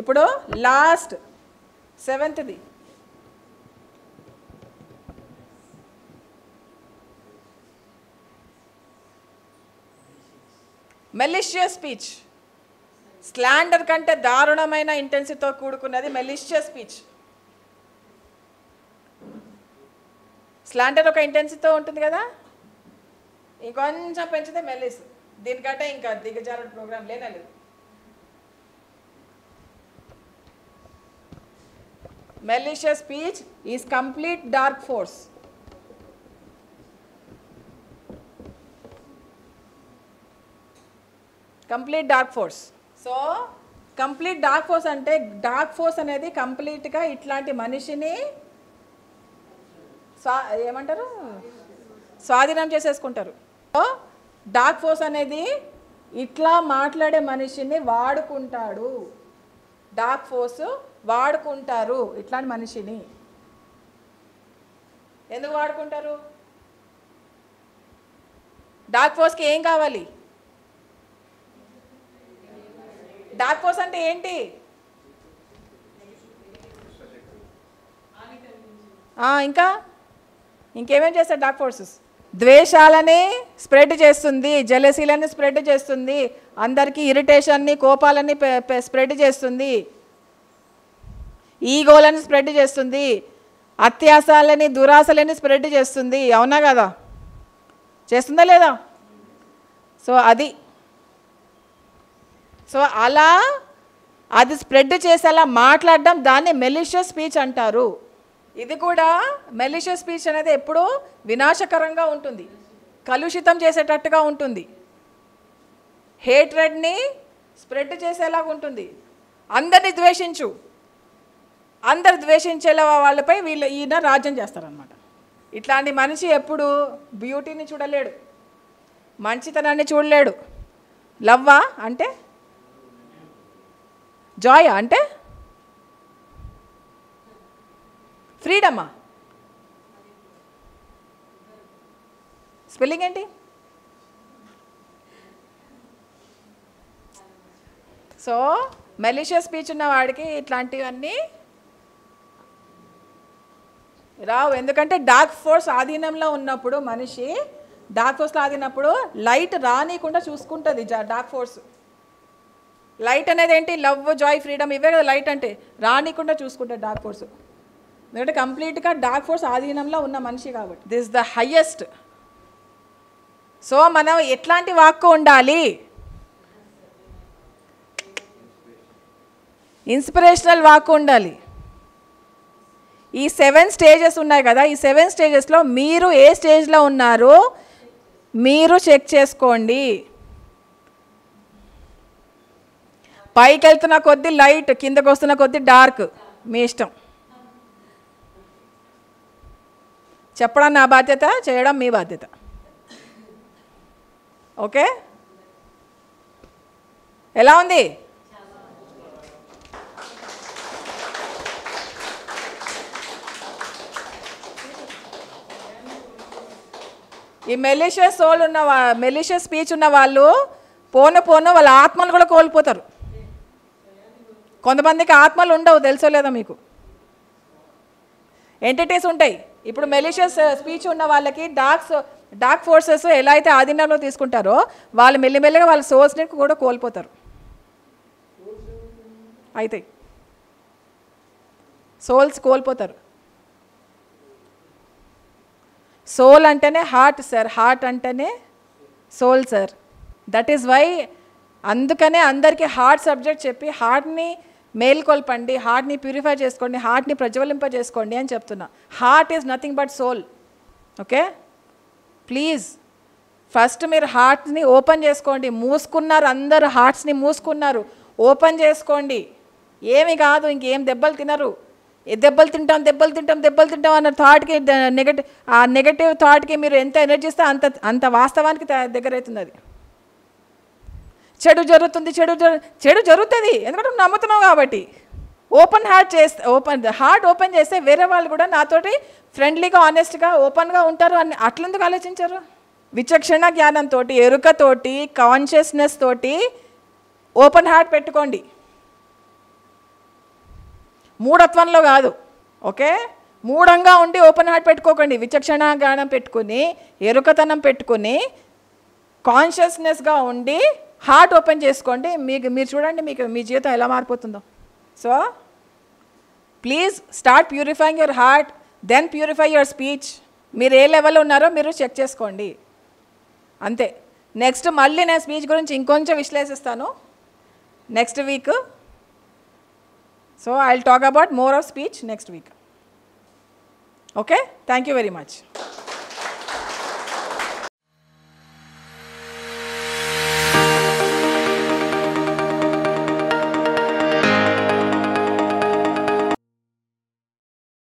ఇప్పుడు last 7th malicious speech. Slander కంటే దారుణమైన ఇంటెన్సిటీతో కూడుకున్నది మెలిషియస్ స్పీచ్. స్లాండర్ ఒక ఇంటెన్సిటీతో ఉంటుంది కదా, ఇంకొంచెం పెంచితే మెలిస్. దీనికంటే ఇంకా దిగజారుడు programme లేనలేదు. Malicious speech is complete dark force. Complete dark force. So, complete dark force అంటే dark force అనేది కంప్లీట్గా ఇట్లాంటి మనిషిని ఏమంటారు, స్వాధీనం చేసేసుకుంటారు. డార్క్ ఫోర్స్ అనేది ఇట్లా మాట్లాడే మనిషిని వాడుకుంటాడు. డార్క్ ఫోర్స్ వాడుకుంటారు ఇట్లాంటి మనిషిని. ఎందుకు వాడుకుంటారు? డార్క్ ఫోర్స్కి ఏం కావాలి? డార్క్ ఫోర్స్ అంటే ఏంటి? ఇంకా ఇంకేమేం చేస్తారు డార్క్ ఫోర్సెస్? ద్వేషాలని స్ప్రెడ్ చేస్తుంది, జెలసీలని స్ప్రెడ్ చేస్తుంది, అందరికీ ఇరిటేషన్ని కోపాలని స్ప్రెడ్ చేస్తుంది, ఈగోలని స్ప్రెడ్ చేస్తుంది, అత్యాసాలని దురాశలని స్ప్రెడ్ చేస్తుంది. అవునా కదా? చేస్తుందా లేదా? సో అలా అది స్ప్రెడ్ చేసేలా మాట్లాడడం దాన్ని మెలిషియస్ స్పీచ్ అంటారు. ఇది కూడా మెలిషియస్ స్పీచ్ అనేది ఎప్పుడూ వినాశకరంగా ఉంటుంది, కలుషితం చేసేటట్టుగా ఉంటుంది, హేట్రెడ్ని స్ప్రెడ్ చేసేలాగా ఉంటుంది. అందరినీ ద్వేషించు, అందరు ద్వేషించేలా వాళ్ళపై ఈయన రాజ్యం చేస్తారనమాట. ఇట్లాంటి మనిషి ఎప్పుడు బ్యూటీని చూడలేడు, మంచితనాన్ని చూడలేడు. లవ్వా అంటే, జాయ్ అంటే, ఫ్రీడమా? స్పెల్లింగ్ ఏంటి? సో మెలిషియస్ స్పీచ్ ఉన్న వాడికి ఇట్లాంటివన్నీ రావు. ఎందుకంటే డార్క్ ఫోర్స్ ఆధీనంలో ఉన్నప్పుడు, మనిషి డార్క్ ఫోర్స్లో ఆధీనప్పుడు లైట్ రానికుండా చూసుకుంటుంది డార్క్ ఫోర్స్. లైట్ అనేది ఏంటి? లవ్, జాయ్, ఫ్రీడమ్, ఇవే కదా లైట్ అంటే. రానికుండా చూసుకుంటుంది డార్క్ ఫోర్స్. ఎందుకంటే కంప్లీట్గా డార్క్ ఫోర్స్ ఆధీనంలో ఉన్న మనిషి కాబట్టి. This the highest. సో మనం ఎట్లాంటి వాక్కు ఉండాలి? ఇన్స్పిరేషనల్ వాక్కు ఉండాలి. ఈ 7 స్టేజెస్ ఉన్నాయి కదా, ఈ 7 స్టేజెస్లో మీరు ఏ స్టేజ్లో ఉన్నారో మీరు చెక్ చేసుకోండి. పైకి వెళ్తున్న కొద్దీ లైట్, కిందకు వస్తున్న కొద్దీ డార్క్, మీ ఇష్టం. చెప్పడం నా బాధ్యత, చేయడం మీ బాధ్యత. ఓకే? ఎలా ఉంది? ఈ మెలిషియస్ సోల్ ఉన్న మెలిషియస్ స్పీచ్ ఉన్న వాళ్ళు పోను వాళ్ళ ఆత్మలు కూడా కోల్పోతారు. కొంతమందికి ఆత్మలు ఉండవు, తెలుసో లేదా మీకు? ఎంటిటీస్ ఉంటాయి. ఇప్పుడు మెలిషియస్ స్పీచ్ ఉన్న వాళ్ళకి డార్క్ ఫోర్సెస్ ఎలా అయితే ఆధీనంలో తీసుకుంటారో వాళ్ళు మెల్లిమెల్లిగా వాళ్ళ సోల్స్ని కూడా కోల్పోతారు. అయితే సోల్స్ కోల్పోతారు. సోల్ అంటేనే హార్ట్ సార్, హార్ట్ అంటేనే soul sir. That is why అందుకనే అందరికీ హార్ట్ సబ్జెక్ట్ చెప్పి హార్ట్ని మేల్కొల్పండి, హార్ట్ని ప్యూరిఫై చేసుకోండి, హార్ట్ని ప్రజ్వలింపజేసుకోండి అని చెప్తున్నా. Heart is nothing but soul. Okay? Please first మీరు హార్ట్ని ఓపెన్ చేసుకోండి. మూసుకున్నారు, అందరు హార్ట్స్ని మూసుకున్నారు, ఓపెన్ చేసుకోండి. ఏమి కాదు, ఇంకేం దెబ్బలు తినరు. దెబ్బలు తింటాం అన్న థాట్కి, నెగటివ్ థాట్కి మీరు ఎంత ఎనర్జీ ఇస్తే అంత వాస్తవానికి దగ్గర అవుతుంది. అది చెడు జరుగుతుంది ఎందుకంటే నమ్ముతున్నావు కాబట్టి. హార్ట్ ఓపెన్ చేస్తే వేరే వాళ్ళు కూడా నాతోటి ఫ్రెండ్లీగా, ఆనెస్ట్గా, ఓపెన్గా ఉంటారు అని అట్లెందుకు ఆలోచించారు? విచక్షణ జ్ఞానంతో, ఎరుకతోటి, కాన్షియస్నెస్ తోటి ఓపెన్ హార్ట్ పెట్టుకోండి. మూఢత్వంలో కాదు. ఓకే, మూఢంగా ఉండి ఓపెన్ హార్ట్ పెట్టుకోకండి. విచక్షణ జ్ఞానం పెట్టుకుని, ఎరుకతనం పెట్టుకుని, కాన్షియస్నెస్గా ఉండి హార్ట్ ఓపెన్ చేసుకోండి. మీరు చూడండి మీ జీవితం ఎలా మారిపోతుందో. So please start purifying your heart, then purify your speech. మీరు ఏ లెవెల్లో ఉన్నారో మీరు చెక్ చేసుకోండి, అంతే. నెక్స్ట్ మళ్ళీ నేను స్పీచ్ గురించి ఇంకొంచెం విశ్లేషిస్తాను next week. So I will talk about more of speech next week. Okay, thank you very much.